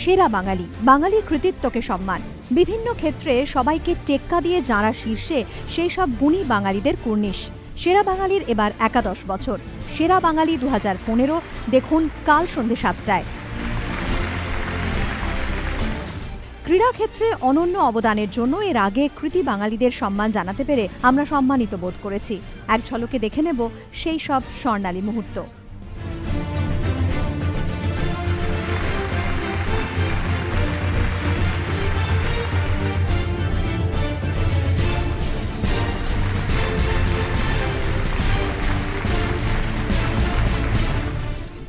সেরা বাঙালি, বাঙালির কৃতিত্বকে সম্মান। বিভিন্ন ক্ষেত্রে সবাইকে টেক্কা দিয়ে যাঁরা শীর্ষে, সেই সব গুণী বাঙালিদের কুর্নিশ। সেরা বাঙালির এবার ১১ বছর। সেরা বাঙালি ২০১৫ দেখুন কাল সন্ধ্যে ৭টায়। ক্রীড়াক্ষেত্রে অনন্য অবদানের জন্য এর আগে কৃতি বাঙালিদের সম্মান জানাতে পেরে আমরা সম্মানিত বোধ করেছি। এক ঝলকে দেখে নেব সেই সব স্বর্ণালী মুহূর্ত।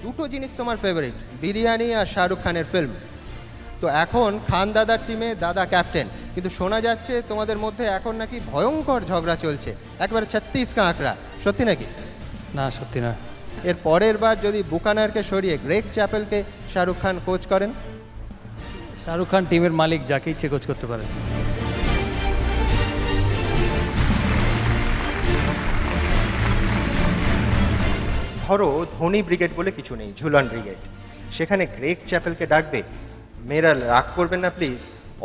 দুটো জিনিস তোমার ফেভারিট, বিরিয়ানি আর শাহরুখ খানের ফিল্ম। তো এখন খান দাদার টিমে দাদা ক্যাপ্টেন, কিন্তু শোনা যাচ্ছে তোমাদের মধ্যে এখন নাকি ভয়ঙ্কর ঝগড়া চলছে, একবারে ৩৬ কা আঁকড়া। সত্যি নাকি? না, সত্যি না। এর পরের বার যদি বুকানারকে সরিয়ে গ্রেগ চ্যাপেলকে শাহরুখ খান কোচ করেন? শাহরুখ খান টিমের মালিক, যাকে ইচ্ছে কোচ করতে পারে। ধরো ধোনি ব্রিগেড বলে কিছু নেই, ঝুলন ব্রিগেড, সেখানে গ্রেগ চ্যাপেলকে ডাকবে। মেয়েরা রাগ করবেন না প্লিজ,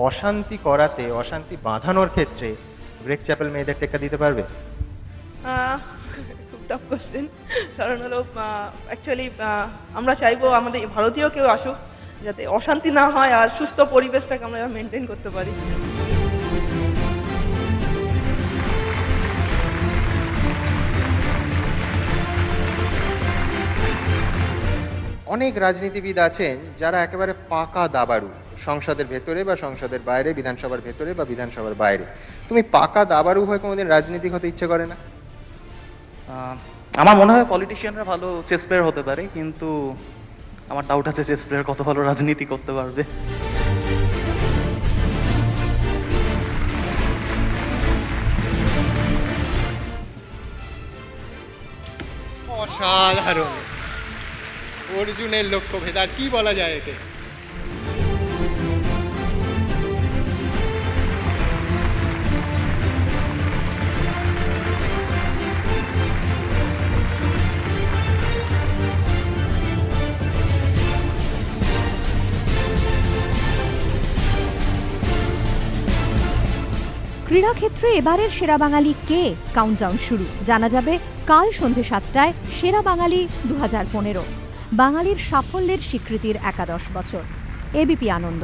অশান্তি করাতে, অশান্তি বাঁধানোর ক্ষেত্রে গ্রেগ চ্যাপেল মেয়েদের টেক্কা দিতে পারবে? খুব টাফ কোশ্চেন, কারণ হলো অ্যাকচুয়ালি আমরা চাইবো আমাদের ভারতীয় কেউ আসুক, যাতে অশান্তি না হয় আর সুস্থ পরিবেশটাকে আমরা মেনটেন করতে পারি। অনেক রাজনীতিবিদ আছেন যারা একেবারে পাকা দাবাড়ু, সংসদের ভেতরে বা সংসদের বাইরে, বিধানসভার ভেতরে বা বিধানসভার বাইরে। তুমি পাকা দাবাড়ু হয়ে কোনোদিন রাজনীতিক হতে ইচ্ছে করে না? আমার মনে হয় পলিটিশিয়ানরা ভালো চেস প্লেয়ার হতে পারে, কিন্তু আমার ডাউট আছে চেস প্লেয়ার কত ভালো রাজনীতি করতে পারবে। অসাধারণ, অর্জুনের লক্ষ্যভেদ, আর কি বলা যায় এতে? ক্রীড়াক্ষেত্রে এবারের সেরা বাঙালি কে? কাউন্টডাউন শুরু। জানা যাবে কাল সন্ধ্যে ৭টায়। সেরা বাঙালি ২০১৫, বাঙালির সাফল্যের স্বীকৃতির ১১ বছর। এবিপি আনন্দ।